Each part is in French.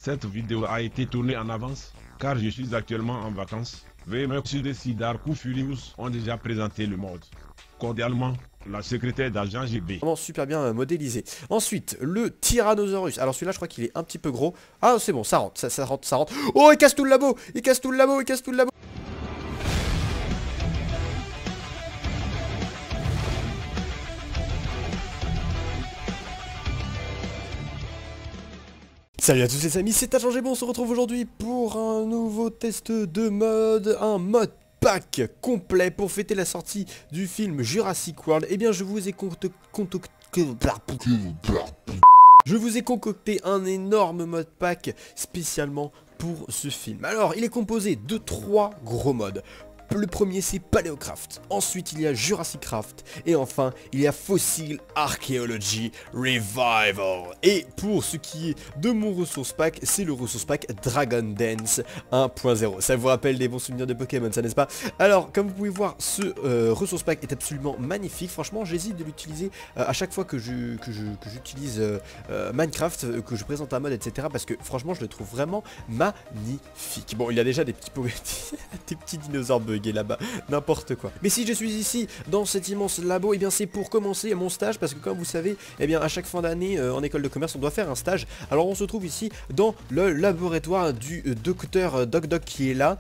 Cette vidéo a été tournée en avance car je suis actuellement en vacances. VMX et Sidar Koufurimus ont déjà présenté le mode. Cordialement, la secrétaire d'agent GB. Vraiment super bien modélisé. Ensuite, le Tyrannosaurus. Alors celui-là, je crois qu'il est un petit peu gros. Ah, c'est bon, ça rentre, ça rentre, ça rentre. Oh, il casse tout le labo. Il casse tout le labo, il casse tout le labo. Salut à tous les amis, c'est Agent GB, on se retrouve aujourd'hui pour un nouveau test de mode, un mode pack complet pour fêter la sortie du film Jurassic World. Eh bien je vous ai concocté un énorme mode pack spécialement pour ce film. Alors il est composé de 3 gros modes. Le premier c'est Paleocraft, ensuite il y a Jurassic Craft, et enfin il y a Fossil Archaeology Revival. Et pour ce qui est de mon ressource pack, c'est le ressource pack Dragon Dance 1.0. Ça vous rappelle des bons souvenirs de Pokémon, ça n'est-ce pas? Alors comme vous pouvez voir, ce ressource pack est absolument magnifique. Franchement j'hésite de l'utiliser à chaque fois que j'utilise Minecraft, que je présente un mode, etc. Parce que franchement je le trouve vraiment magnifique. Bon, il y a déjà des petits des petits dinosaures buggés là-bas, n'importe quoi. Mais si je suis ici dans cet immense labo, et bien c'est pour commencer mon stage, parce que comme vous savez, et bien à chaque fin d'année en école de commerce on doit faire un stage. Alors on se trouve ici dans le laboratoire du docteur Doc Doc qui est là,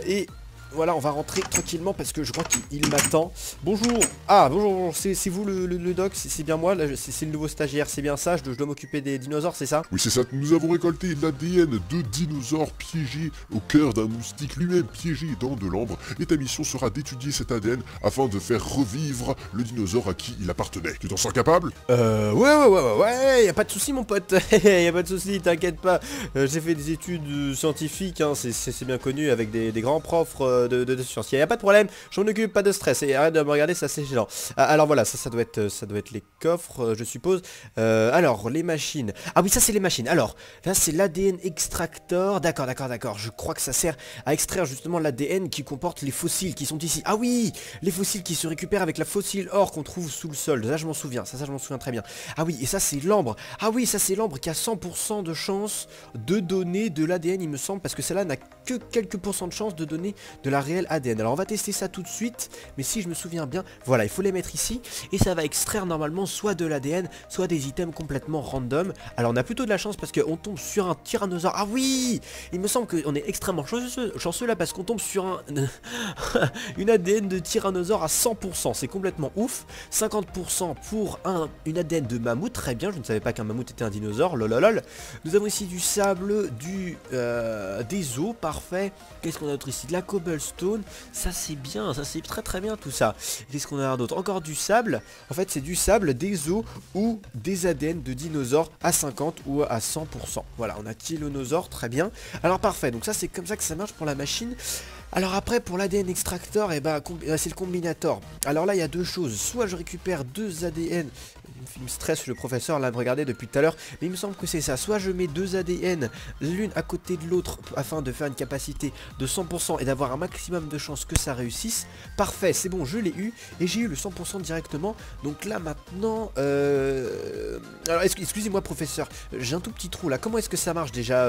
et voilà, on va rentrer tranquillement parce que je crois qu'il m'attend. Bonjour. Ah bonjour, c'est vous le doc, c'est bien moi, c'est le nouveau stagiaire, c'est bien ça, je dois m'occuper des dinosaures, c'est ça? Oui, c'est ça, nous avons récolté l'ADN de dinosaures piégés au cœur d'un moustique lui-même piégé dans de l'ambre, et ta mission sera d'étudier cet ADN afin de faire revivre le dinosaure à qui il appartenait. Tu t'en sens capable? Ouais, y a pas de souci mon pote, y a pas de souci, t'inquiète pas. J'ai fait des études scientifiques, hein, c'est bien connu, avec des grands profs de sciences. Y a pas de problème, je m'en occupe, pas de stress, et arrête de me regarder, ça c'est gênant. Alors voilà, ça doit être les coffres, je suppose. Alors, les machines. Ah oui, ça c'est les machines. Alors, là c'est l'ADN extractor, d'accord, je crois que ça sert à extraire justement l'ADN qui comporte les fossiles qui sont ici. Ah oui, les fossiles qui se récupèrent avec la fossile or qu'on trouve sous le sol, ça je m'en souviens, ça je m'en souviens très bien. Ah oui, et ça c'est l'ambre. Ah oui, ça c'est l'ambre qui a 100% de chance de donner de l'ADN, il me semble, parce que celle-là n'a que quelques pourcents de chance de donner de la réelle ADN. Alors on va tester ça tout de suite, mais si je me souviens bien, voilà, il faut les mettre ici, et ça va extraire normalement soit de l'ADN, soit des items complètement random. Alors on a plutôt de la chance parce qu'on tombe sur un tyrannosaure. Ah oui, il me semble qu'on est extrêmement chanceux là, parce qu'on tombe sur une ADN de tyrannosaure à 100%, c'est complètement ouf. 50% pour une ADN de mammouth, très bien, je ne savais pas qu'un mammouth était un dinosaure, lololol. Nous avons ici du sable, des os, parfait. Qu'est-ce qu'on a d'autre ici? De la cobblestone, ça c'est bien, ça c'est très bien tout ça. Qu'est-ce qu'on a d'autre? Encore du sable, en fait c'est du sable, des os ou des ADN de dinosaures à 50 ou à 100%. Voilà, on a tyrannosaure, très bien. Alors parfait, donc ça c'est comme ça que ça marche pour la machine. Alors après pour l'ADN extractor, et ben c'est le combinator. Alors là il y a deux choses, soit je récupère 2 ADN, il me stresse le professeur là me regarder depuis tout à l'heure, mais il me semble que c'est ça, soit je mets 2 ADN l'une à côté de l'autre afin de faire une capacité de 100% et d'avoir un maximum de chances que ça réussisse. Parfait, c'est bon, je l'ai eu et j'ai eu le 100% directement. Donc là maintenant alors excusez-moi professeur, j'ai un tout petit trou là, comment est-ce que ça marche déjà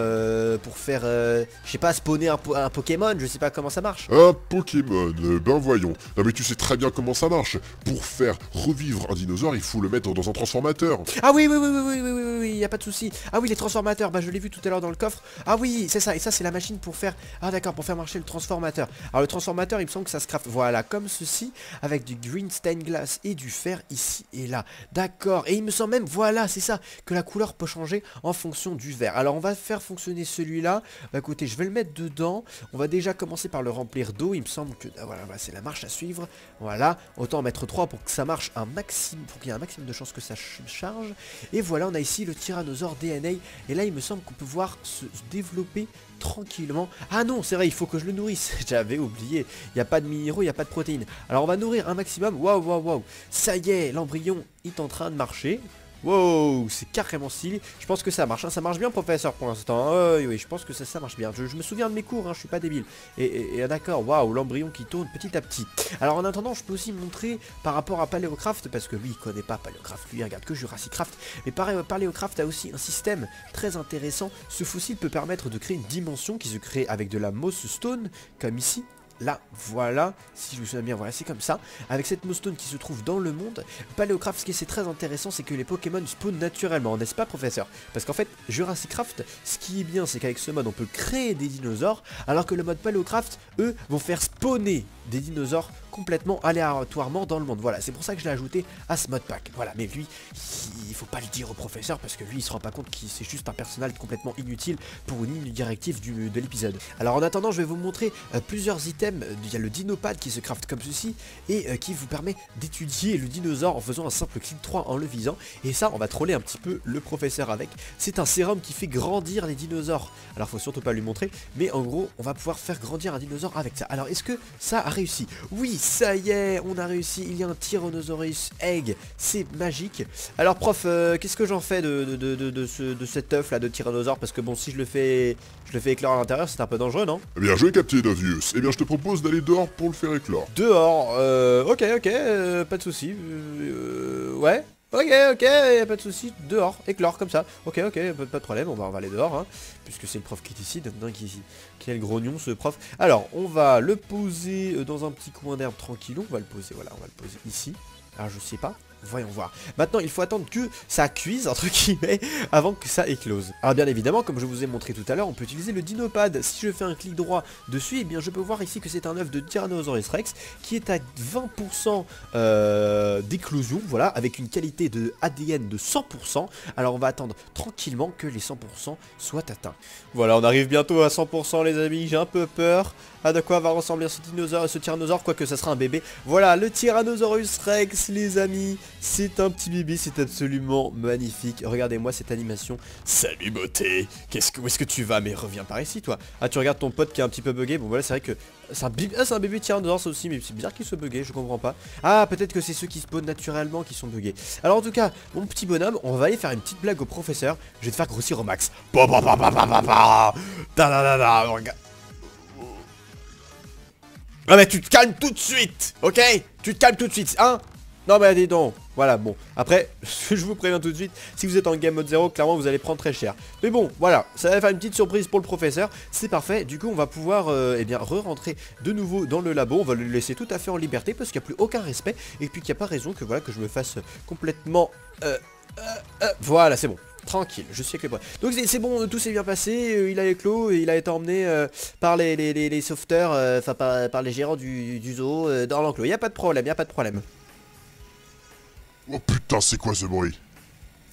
pour faire je sais pas, spawner un Pokémon, je sais pas comment ça marche. Un Pokémon, ben voyons. Non mais tu sais très bien comment ça marche. Pour faire revivre un dinosaure, il faut le mettre dans un transformateur. Ah oui, y a pas de souci. Ah oui, les transformateurs, bah je l'ai vu tout à l'heure dans le coffre. Ah oui, c'est ça, et ça c'est la machine pour faire... Ah d'accord, pour faire marcher le transformateur. Alors le transformateur, il me semble que ça se craft, voilà, comme ceci, avec du green stained glass et du fer ici et là. D'accord, et il me semble même, voilà, c'est ça, que la couleur peut changer en fonction du verre. Alors on va faire fonctionner celui-là. Bah écoutez, je vais le mettre dedans. On va déjà commencer par le remplir d'eau, il me semble que... Ah, voilà, c'est la marche à suivre. Voilà, autant en mettre 3 pour que ça marche un maximum, pour qu'il y ait un maximum de chances que ça charge. Et voilà, on a ici le tyrannosaure DNA, et là il me semble qu'on peut voir se développer tranquillement. Ah non, c'est vrai, il faut que je le nourrisse. J'avais oublié, il n'y a pas de minéraux, il n'y a pas de protéines. Alors on va nourrir un maximum. Waouh, ça y est, l'embryon est en train de marcher. Wow, c'est carrément stylé. Je pense que ça marche, hein. Ça marche bien, professeur, pour l'instant. Oui, je pense que ça marche bien. Je me souviens de mes cours, hein, je suis pas débile. Et d'accord, waouh, l'embryon qui tourne petit à petit. Alors en attendant, je peux aussi montrer par rapport à Paleocraft, parce que lui, il connaît pas Paleocraft, lui, il regarde que Jurassic Craft. Mais Paleocraft a aussi un système très intéressant. Ce fossile peut permettre de créer une dimension qui se crée avec de la moss stone, comme ici. Là, voilà, si je me souviens bien, voilà, c'est comme ça. Avec cette mossstone qui se trouve dans le monde, Paleocraft, ce qui est très intéressant, c'est que les Pokémon spawnent naturellement, n'est-ce pas, professeur? Parce qu'en fait, Jurassic Craft, ce qui est bien, c'est qu'avec ce mode, on peut créer des dinosaures, alors que le mode Paleocraft, eux, vont faire spawner des dinosaures complètement aléatoirement dans le monde. Voilà, c'est pour ça que je l'ai ajouté à ce mode pack. Voilà, mais lui, il faut pas le dire au professeur, parce que lui, il se rend pas compte que c'est juste un personnage complètement inutile pour une ligne directive de l'épisode. Alors en attendant, je vais vous montrer plusieurs items. Il y a le dinopad qui se craft comme ceci et qui vous permet d'étudier le dinosaure en faisant un simple clic 3 en le visant. Et ça, on va troller un petit peu le professeur avec. C'est un sérum qui fait grandir les dinosaures. Alors faut surtout pas lui montrer, mais en gros, on va pouvoir faire grandir un dinosaure avec ça. Alors est-ce que ça a réussi? Oui, ça y est, on a réussi. Il y a un Tyrannosaurus Egg, c'est magique. Alors prof, qu'est-ce que j'en fais de cet œuf là de tyrannosaure? Parce que bon, si je le fais éclore à l'intérieur, c'est un peu dangereux, non? Eh bien, joué, Captain Obvious. Eh bien, je te propose d'aller dehors pour le faire éclore. Dehors, ok, pas de soucis. Ouais, ok, y'a pas de soucis. Dehors, éclore comme ça. Ok, pas de problème, on va aller dehors, hein, puisque c'est le prof qui est ici, donc qui est le grognon, ce prof. Alors, on va le poser dans un petit coin d'herbe tranquillou. On va le poser, voilà, on va le poser ici. Alors, je sais pas. Voyons voir. Maintenant, il faut attendre que ça cuise, entre guillemets, avant que ça éclose. Alors bien évidemment, comme je vous ai montré tout à l'heure, on peut utiliser le dinopad. Si je fais un clic droit dessus, eh bien je peux voir ici que c'est un œuf de Tyrannosaurus Rex qui est à 20% d'éclosion, voilà, avec une qualité de ADN de 100%. Alors on va attendre tranquillement que les 100% soient atteints. Voilà, on arrive bientôt à 100% les amis, j'ai un peu peur. Ah, de quoi va ressembler ce tyrannosaure, quoique ça sera un bébé. Voilà, le Tyrannosaurus Rex, les amis. C'est un petit bébé, c'est absolument magnifique. Regardez-moi cette animation. Salut beauté, où est-ce que tu vas? Mais reviens par ici, toi. Ah, tu regardes ton pote qui est un petit peu bugué. Bon, voilà, c'est vrai que c'est un bébé Tyrannosaure, ça aussi, mais c'est bizarre qu'il soit bugué, je comprends pas. Ah, peut-être que c'est ceux qui spawnent naturellement qui sont bugués. Alors, en tout cas, mon petit bonhomme, on va aller faire une petite blague au professeur. Je vais te faire grossir au max. Non mais tu te calmes tout de suite, ok? Tu te calmes tout de suite, hein? Non mais dis donc, voilà, bon. Après, je vous préviens tout de suite, si vous êtes en game mode 0, clairement vous allez prendre très cher. Mais bon, voilà, ça va faire une petite surprise pour le professeur, c'est parfait. Du coup, on va pouvoir, eh bien, re-rentrer de nouveau dans le labo. On va le laisser tout à fait en liberté parce qu'il n'y a plus aucun respect. Et puis qu'il n'y a pas raison que, voilà, que je me fasse complètement... voilà, c'est bon. Tranquille, je suis avec les points. Donc c'est bon, tout s'est bien passé, il a éclos et il a été emmené par les sauveteurs, enfin par les gérants du zoo dans l'enclos. Y a pas de problème, Oh putain, c'est quoi ce bruit?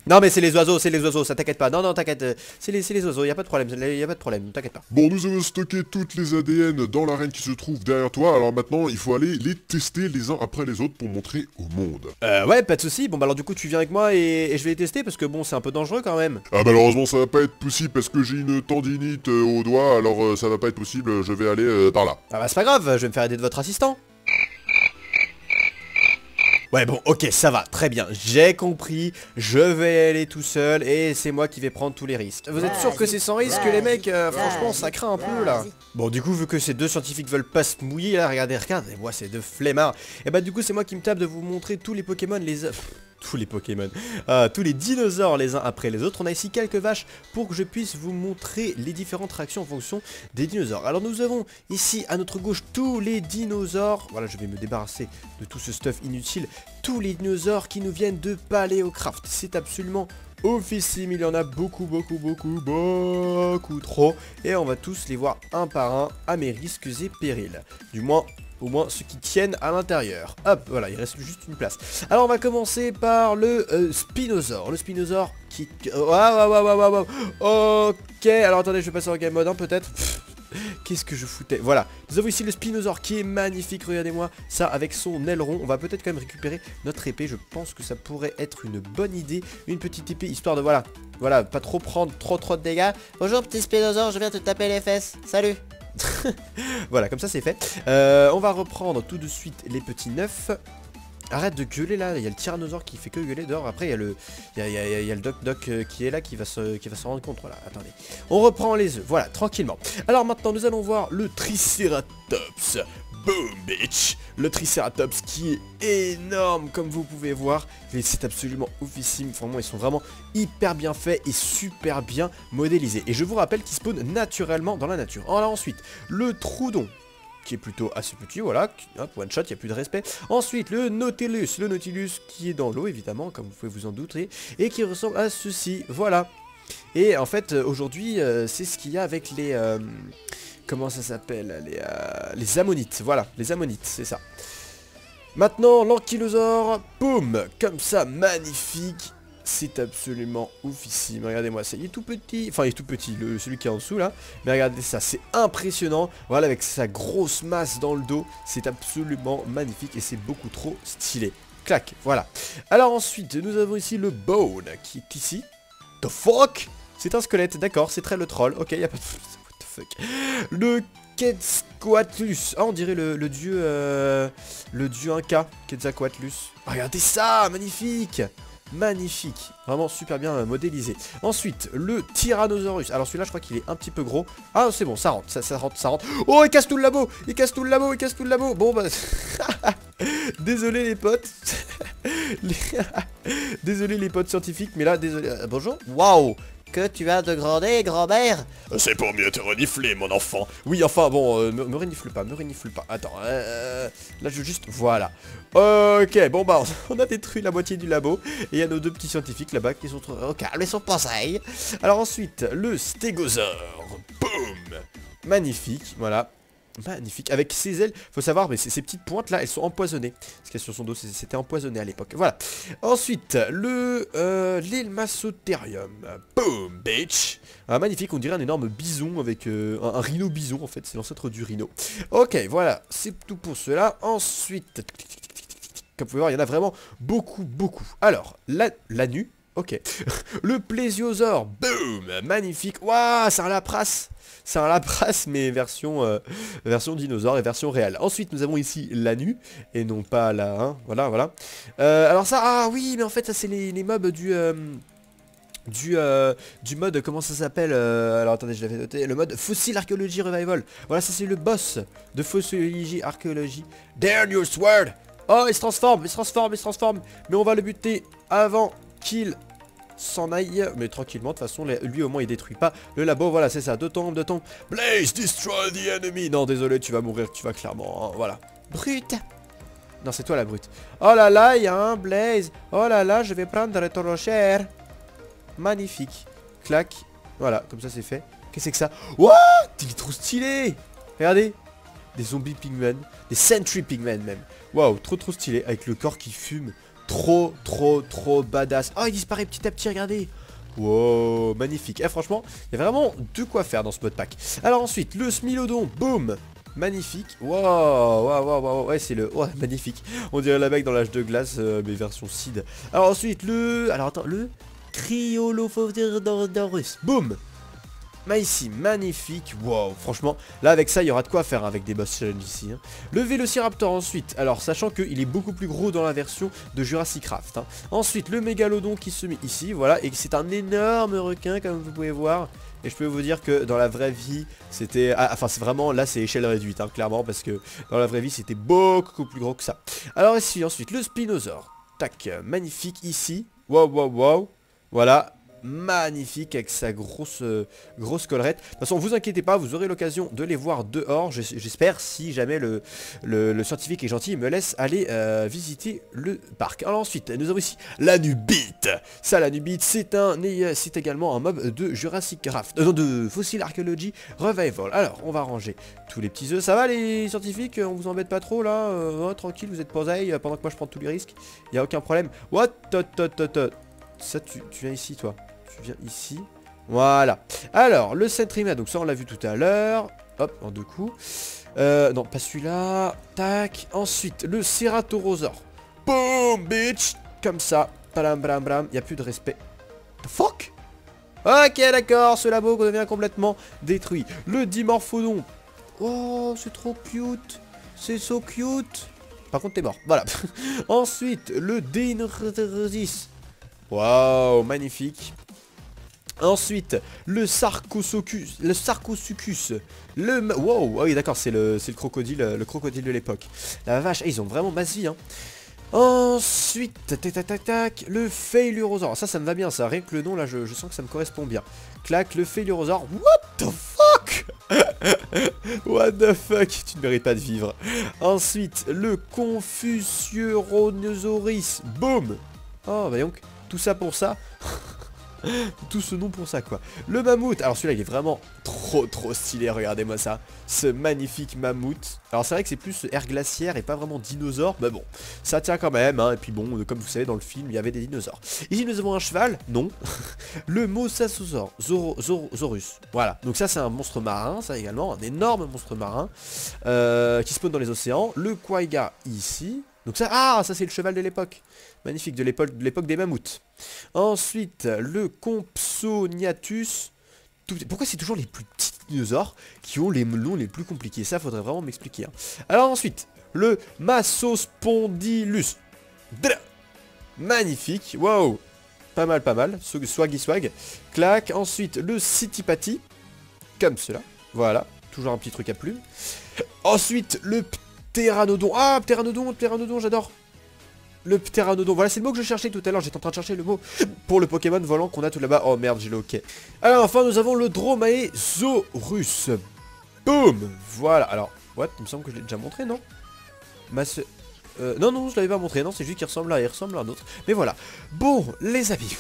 Non mais c'est les oiseaux, ça t'inquiète pas. Non, t'inquiète, c'est les oiseaux, y a pas de problème, t'inquiète pas. Bon, nous avons stocké toutes les ADN dans l'arène qui se trouve derrière toi, alors maintenant il faut aller les tester les uns après les autres pour montrer au monde. Ouais, pas de soucis. Bon bah alors du coup tu viens avec moi et je vais les tester parce que bon c'est un peu dangereux quand même. Ah malheureusement ça va pas être possible parce que j'ai une tendinite au doigt, alors ça va pas être possible, je vais aller par là. Ah bah c'est pas grave, je vais me faire aider de votre assistant. Ouais bon ok ça va, très bien, j'ai compris, je vais aller tout seul et c'est moi qui vais prendre tous les risques. Vous êtes sûr que c'est sans risque les mecs? Franchement ça craint un peu là. Bon du coup vu que ces deux scientifiques veulent pas se mouiller là, regardez-moi ces deux flemmards. Et bah du coup c'est moi qui me tape de vous montrer tous les Pokémon, tous les dinosaures les uns après les autres. On a ici quelques vaches pour que je puisse vous montrer les différentes réactions en fonction des dinosaures. Alors nous avons ici à notre gauche tous les dinosaures. Voilà, je vais me débarrasser de tout ce stuff inutile. Tous les dinosaures qui nous viennent de Paleocraft. C'est absolument oufissime, il y en a beaucoup trop. Et on va tous les voir un par un à mes risques et périls. Du moins... au moins ceux qui tiennent à l'intérieur. Hop, voilà, il reste juste une place. Alors on va commencer par le Spinosaure. Le Spinosaure qui... Waouh. Ok, alors attendez, je vais passer en game mode 1 peut-être. Qu'est-ce que je foutais? Voilà, nous avons ici le Spinosaure qui est magnifique, regardez-moi ça avec son aileron. On va peut-être quand même récupérer notre épée, je pense que ça pourrait être une bonne idée. Une petite épée, histoire de, voilà, pas trop prendre trop de dégâts. Bonjour petit Spinosaure, je viens te taper les fesses, salut. Voilà, comme ça c'est fait. On va reprendre tout de suite les petits neufs. Arrête de gueuler là, il y a le tyrannosaure qui fait que gueuler dehors. Après il y a le, il y a le doc qui est là qui va se rendre compte. Voilà, attendez. On reprend les œufs, voilà, tranquillement. Alors maintenant nous allons voir le Triceratops. Boom bitch. Le Triceratops qui est énorme comme vous pouvez voir. C'est absolument oufissime. Vraiment ils sont vraiment hyper bien faits et super bien modélisés. Et je vous rappelle qu'ils spawnent naturellement dans la nature. Alors ensuite, le Troodon, qui est plutôt assez petit, voilà, hop, one shot, il n'y a plus de respect. Ensuite, le Nautilus qui est dans l'eau, évidemment, comme vous pouvez vous en douter, et qui ressemble à ceci, voilà. Et en fait, aujourd'hui, c'est ce qu'il y a avec les... comment ça s'appelle, les ammonites, voilà, les ammonites, c'est ça. Maintenant, l'ankylosaure, boum, comme ça, magnifique. C'est absolument oufissime, regardez-moi ça, il est tout petit, enfin il est tout petit, celui qui est en dessous là, mais regardez ça, c'est impressionnant, voilà, avec sa grosse masse dans le dos, c'est absolument magnifique et c'est beaucoup trop stylé. Clac, voilà. Alors ensuite, nous avons ici le Bone, qui est ici. The fuck? C'est un squelette, d'accord, c'est très le troll, ok, y a pas de... What the fuck? Le Quetzalcoatlus, ah on dirait le dieu Inca, Quetzalcoatlus. Regardez ça, magnifique! Magnifique, vraiment super bien modélisé. Ensuite, le Tyrannosaurus. Alors celui-là, je crois qu'il est un petit peu gros. Ah, c'est bon, ça rentre, ça rentre. Oh, il casse tout le labo. Il casse tout le labo. Bon, bah... désolé les potes. Désolé les potes scientifiques, mais là, désolé... bonjour. Waouh. Que tu as de grandir, grand-mère? C'est pour mieux te renifler, mon enfant. Oui, enfin, bon, me renifle pas, Attends, là, je veux juste... Voilà. Ok, bon, bah, on a détruit la moitié du labo. Et il y a nos deux petits scientifiques là-bas qui sont au calme et sont pensailles. Alors ensuite, le Stégosaure. Boum. Magnifique, voilà. Magnifique, avec ses ailes, faut savoir, mais ces petites pointes là, elles sont empoisonnées. Ce qu'il y a sur son dos, c'était empoisonné à l'époque. Voilà. Ensuite, l'Elmasotherium. Boom, bitch. Ah, magnifique, on dirait un énorme bison avec un rhino bison en fait, c'est l'ancêtre du rhino. Ok, voilà, c'est tout pour cela. Ensuite, comme vous pouvez voir, il y en a vraiment beaucoup. Alors, l'anu. Ok. Le plésiosaure. Boom. Magnifique. Waouh, c'est un lapras. C'est un lapras, mais version dinosaure et version réelle. Ensuite, nous avons ici l'anu, et non pas la... Hein, voilà. Alors ça, ah oui, mais en fait, ça c'est les mobs du mode, comment ça s'appelle, alors attendez, je l'avais noté, le mode Fossil Archaeology Revival. Voilà, ça c'est le boss de Fossil Archaeology. Darn your sword. Oh, il se transforme. Mais on va le buter avant qu'il s'en aille, mais tranquillement, de toute façon, lui au moins il détruit pas le labo, voilà, c'est ça, de tombe. Blaze, destroy the enemy. Non, désolé, tu vas mourir, tu vas clairement, hein, voilà. Brute. Non, c'est toi la brute. Oh là là, il y a un Blaze. Oh là là, je vais prendre ton rocher. Magnifique. Clac. Voilà, comme ça c'est fait. Qu'est-ce que c'est que ça? What? Il est trop stylé. Regardez. Des zombies pigmen. Des sentry pigmen même. Waouh, trop stylé. Avec le corps qui fume. Trop badass. Oh, il disparaît petit à petit, regardez. Wow, magnifique. Eh, franchement, il y a vraiment de quoi faire dans ce mode pack. Alors ensuite, le Smilodon. Boum. Magnifique. Waouh. Ouais, c'est le... Ouais, magnifique. On dirait la mec dans l'âge de glace, mais version Seed. Alors ensuite, le... Alors attends, le... Cryolophodorus. Boum. Ici, magnifique. Wow, franchement, là avec ça, il y aura de quoi faire avec des boss challenge ici. Hein. Le Vélociraptor ensuite. Alors, sachant qu'il est beaucoup plus gros dans la version de Jurassic Craft. Hein. Ensuite, le Mégalodon qui se met ici. Voilà, et c'est un énorme requin, comme vous pouvez voir. Et je peux vous dire que dans la vraie vie, c'était... Ah, enfin, c'est vraiment... Là, c'est échelle réduite, hein, clairement, parce que dans la vraie vie, c'était beaucoup plus gros que ça. Alors ici, ensuite, le Spinosaure. Tac, magnifique ici. Wow. Voilà. Magnifique avec sa grosse collerette. De toute façon, vous inquiétez pas, vous aurez l'occasion de les voir dehors. J'espère, si jamais le scientifique est gentil, il me laisse aller visiter le parc. Alors ensuite, nous avons ici l'Anubite. Ça, l'Anubite, c'est également un mob de Jurassic Craft, de Fossil Archaeology Revival. Alors, on va ranger tous les petits œufs. Ça va les scientifiques? On vous embête pas trop là? Tranquille, vous êtes posaille pendant que moi je prends tous les risques. Il n'y a aucun problème. What? Ça, tu viens ici, toi. Tu viens ici. Voilà. Alors, le Centrima, donc ça, on l'a vu tout à l'heure. Hop, en deux coups. Non, pas celui-là. Tac. Ensuite, le Ceratorosaure. Boom, bitch. Comme ça. Bram. Il n'y a plus de respect. The fuck? Ok, d'accord. Ce labo devient complètement détruit. Le Dimorphodon. Oh, c'est trop cute. C'est so cute. par contre t'es mort, voilà. Ensuite, le Deinrodis. Waouh, magnifique. Ensuite, le Sarcosuchus, wow, ah oui d'accord, c'est le crocodile de l'époque. La vache, ils ont vraiment masse vie, hein. Ensuite, tac tac tac tac, le Failurosaur. Ça me va bien, ça, rien que le nom là, je sens que ça me correspond bien. Clac, le Failurosaur. What the fuck? What the fuck? Tu ne mérites pas de vivre. Ensuite, le Confuciorhynchosaurus. Boum. Oh, bah donc, tout ça pour ça. Tout ce nom pour ça quoi. Le mammouth, alors celui-là il est vraiment trop stylé, regardez-moi ça. Ce magnifique mammouth. Alors c'est vrai que c'est plus air glaciaire et pas vraiment dinosaure, mais bon, ça tient quand même, hein. Et puis bon, comme vous savez dans le film il y avait des dinosaures. Ici nous avons un cheval, non. Le Mosasaurus, voilà. Donc ça c'est un monstre marin, ça également, un énorme monstre marin qui spawn dans les océans. Le Quagga ici. Donc ça, ça c'est le cheval de l'époque. Magnifique, de l'époque des mammouths. Ensuite, le Compsognathus. Pourquoi c'est toujours les plus petits dinosaures qui ont les noms les plus compliqués? Ça, faudrait vraiment m'expliquer. Hein. Alors ensuite, le Massospondylus. Magnifique, wow. Pas mal. Swag. Clac. Ensuite, le Sittipati. Comme cela. Voilà, toujours un petit truc à plumes. Ensuite, le Pteranodon. Ah, Pteranodon, j'adore. Le Pteranodon, voilà c'est le mot que je cherchais tout à l'heure, j'étais en train de chercher le mot pour le Pokémon volant qu'on a tout là-bas. Oh merde, j'ai le ok. Alors enfin nous avons le Dromaeosaurus. Boum. Voilà, alors, what, il me semble que je l'ai déjà montré, non? Non, je l'avais pas montré, non, c'est juste qu'il ressemble à un autre. Mais voilà. Bon, les amis,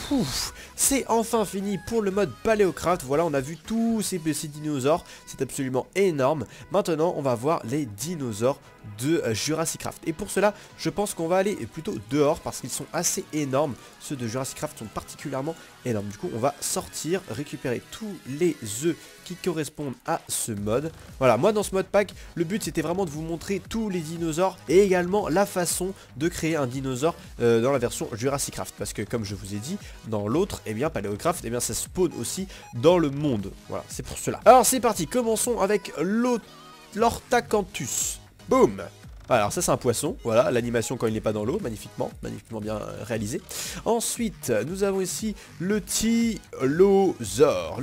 c'est enfin fini pour le mode Paléocraft. Voilà, on a vu tous ces dinosaures, c'est absolument énorme. Maintenant, on va voir les dinosaures de Jurassic Craft. Et pour cela, je pense qu'on va aller plutôt dehors parce qu'ils sont assez énormes. Ceux de Jurassic Craft sont particulièrement énormes. Du coup, on va sortir, récupérer tous les œufs qui correspondent à ce mode. Voilà, moi dans ce mode pack, le but c'était vraiment de vous montrer tous les dinosaures et également la façon de créer un dinosaure dans la version Jurassic Craft. Parce que comme je vous ai dit, dans l'autre, eh bien Paléocraft, eh bien ça spawn aussi dans le monde. Voilà, c'est pour cela. Alors c'est parti, commençons avec l'Orthacanthus. Boum. Alors ça c'est un poisson, voilà, l'animation quand il n'est pas dans l'eau, magnifiquement bien réalisé. Ensuite, nous avons ici le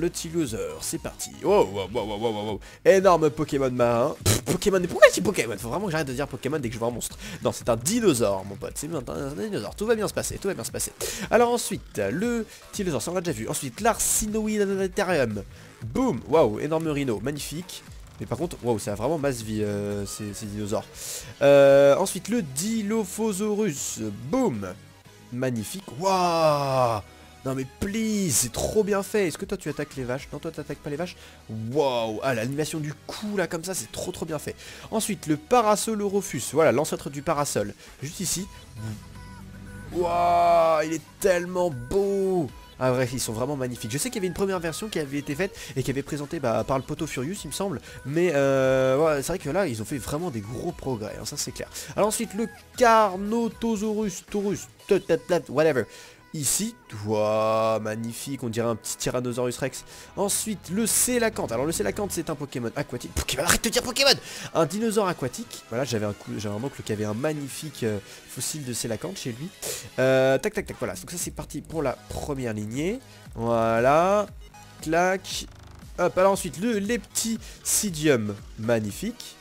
Tylosaure, c'est parti. Wow. Énorme Pokémon marin. Pokémon, mais pourquoi je dis Pokémon? Faut vraiment que j'arrête de dire Pokémon dès que je vois un monstre. Non, c'est un dinosaure, mon pote, c'est un dinosaure, tout va bien se passer, Alors ensuite, le Tylosaure, ça on l'a déjà vu. Ensuite, l'Arsinoidarium. Boum, waouh, énorme rhino, magnifique. Mais par contre, waouh, ça a vraiment masse vie ces dinosaures. Ensuite, le Dilophosaurus. Boum. Magnifique. Waouh. Non mais please, c'est trop bien fait. Est-ce que toi tu attaques les vaches? Non, toi tu attaques pas les vaches. Waouh. Ah, l'animation du cou là comme ça, c'est trop bien fait. Ensuite, le Parasaurolophus. Voilà, l'ancêtre du parasol. Juste ici. Waouh, il est tellement beau. Ah bref, ils sont vraiment magnifiques. Je sais qu'il y avait une première version qui avait été faite et qui avait présenté par le Poteau Furious, il me semble. Mais ouais, c'est vrai que là, ils ont fait vraiment des gros progrès, hein, ça c'est clair. Alors ensuite, le Carnotaurus, whatever. Ici, wow, magnifique, on dirait un petit Tyrannosaurus Rex. Ensuite, le Coelacanth. Alors le Coelacanth, c'est un Pokémon aquatique. Arrête de dire Pokémon. Un dinosaure aquatique. Voilà, j'avais un oncle qui avait un magnifique fossile de Coelacanth chez lui. Tac, voilà. Donc ça, c'est parti pour la première lignée. Voilà. Clac. Hop, alors ensuite, le Leptisidium. Magnifique.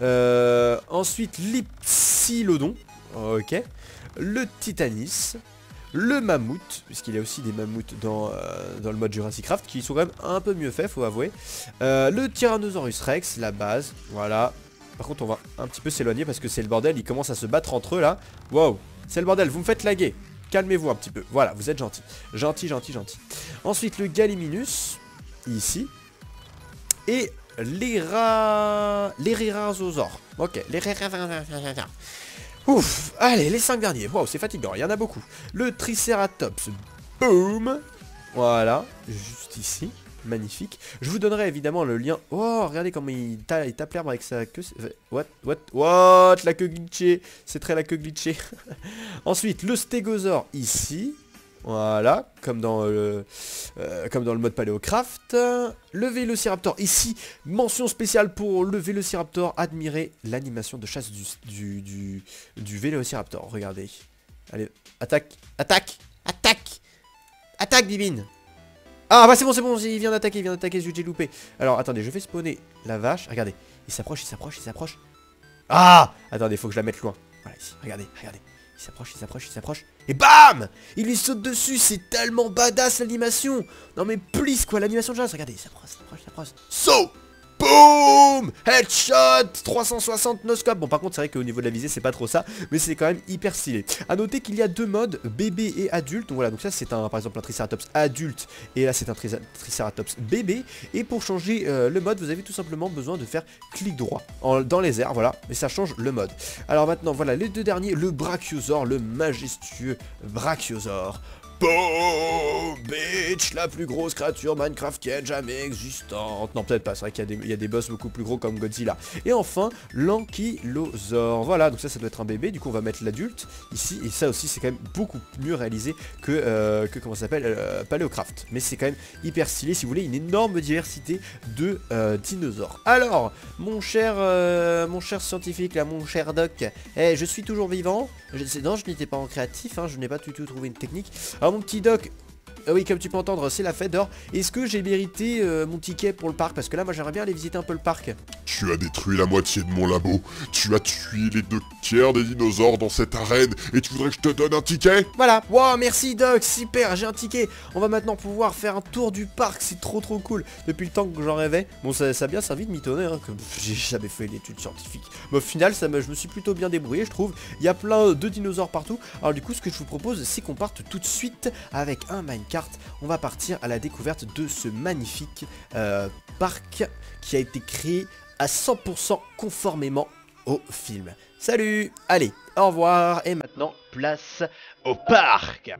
Ensuite, l'Ipsilodon. Ok. Le Titanis. Le mammouth, puisqu'il y a aussi des mammouths dans le mode Jurassic Craft qui sont quand même un peu mieux faits, faut avouer. Le Tyrannosaurus Rex, la base, voilà. Par contre, on va un petit peu s'éloigner parce que c'est le bordel, ils commencent à se battre entre eux là. Wow, c'est le bordel, vous me faites laguer. Calmez-vous un petit peu, voilà, vous êtes gentil. Gentil. Ensuite, le Gallimimus, ici. Et les Rherasaures. Ok, les Rherasaures. Ouf, allez, les 5 derniers. Wow, c'est fatigant, il y en a beaucoup. Le Triceratops. Boom. Voilà, juste ici. Magnifique. Je vous donnerai évidemment le lien. Oh, regardez comment il tape l'herbe avec sa queue. What, la queue glitchée. C'est très la queue glitchée. Ensuite, le Stégosaure ici. Voilà, comme dans le mode Paléocraft. Le Vélociraptor, ici, mention spéciale pour le Vélociraptor. Admirez l'animation de chasse du Vélociraptor. Regardez. Allez, attaque, attaque, attaque, attaque divine. Ah bah c'est bon, il vient d'attaquer, j'ai loupé. Alors attendez, je vais spawner la vache. Regardez, il s'approche. Ah, attendez, faut que je la mette loin. Voilà, ici, regardez. Il s'approche. Et BAM! Il lui saute dessus, c'est tellement badass l'animation. Non mais please quoi, l'animation de chasse, regardez, il s'approche. So! Boom! Headshot! 360 no-scope. Bon par contre c'est vrai qu'au niveau de la visée c'est pas trop ça, mais c'est quand même hyper stylé. A noter qu'il y a deux modes, bébé et adulte. Donc voilà, donc ça c'est par exemple un Triceratops adulte, et là c'est un Triceratops bébé. Et pour changer le mode, vous avez tout simplement besoin de faire clic droit dans les airs, voilà, et ça change le mode. Alors maintenant voilà les deux derniers, le Brachiosaur, le majestueux Brachiosaur. Boom, bitch, la plus grosse créature Minecraftienne jamais existante. Non, peut-être pas, c'est vrai qu'il y a des boss beaucoup plus gros comme Godzilla. Et enfin, l'Ankylosaure. Voilà, donc ça doit être un bébé. Du coup, on va mettre l'adulte ici. Et ça aussi, c'est quand même beaucoup mieux réalisé que comment ça s'appelle, Paléocraft. Mais c'est quand même hyper stylé. Si vous voulez, une énorme diversité de dinosaures. Alors, mon cher scientifique, là, mon cher doc, je suis toujours vivant. Non, je n'étais pas en créatif, hein, je n'ai pas du tout trouvé une technique. Alors mon petit doc, oui comme tu peux entendre c'est la fête d'or. Est-ce que j'ai mérité mon ticket pour le parc? Parce que là moi j'aimerais bien aller visiter un peu le parc. Tu as détruit la moitié de mon labo, tu as tué les 2/3 des dinosaures dans cette arène, et tu voudrais que je te donne un ticket? Voilà, wow merci doc, super, j'ai un ticket. On va maintenant pouvoir faire un tour du parc, c'est trop cool. Depuis le temps que j'en rêvais. Bon ça a bien servi de mitonner, hein, que j'ai jamais fait d'études scientifiques. Mais au final je me suis plutôt bien débrouillé je trouve. Il y a plein de dinosaures partout. Alors du coup ce que je vous propose c'est qu'on parte tout de suite avec un minecart. On va partir à la découverte de ce magnifique parc qui a été créé à 100% conformément au film. Salut, allez, au revoir, et maintenant, place au parc.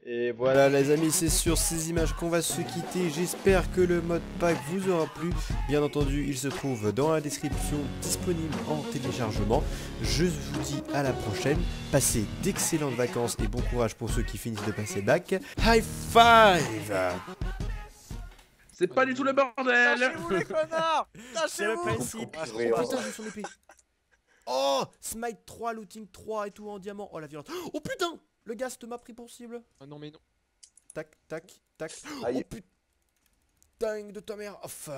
Et voilà les amis, c'est sur ces images qu'on va se quitter. J'espère que le mode pack vous aura plu. Bien entendu, il se trouve dans la description, disponible en téléchargement. Je vous dis à la prochaine. Passez d'excellentes vacances et bon courage pour ceux qui finissent de passer bac. High five! C'est pas du tout le bordel. Lâchez-vous les connards. C'est le Lâchez-vous. principe. Oh putain, j'ai son épée. Oh, Smite 3, looting 3 et tout en diamant. Oh la violence. Oh putain, le gast m'a pris pour cible. Ah non mais non. Tac, tac, tac. Oh putain de ta mère. Oh fuck.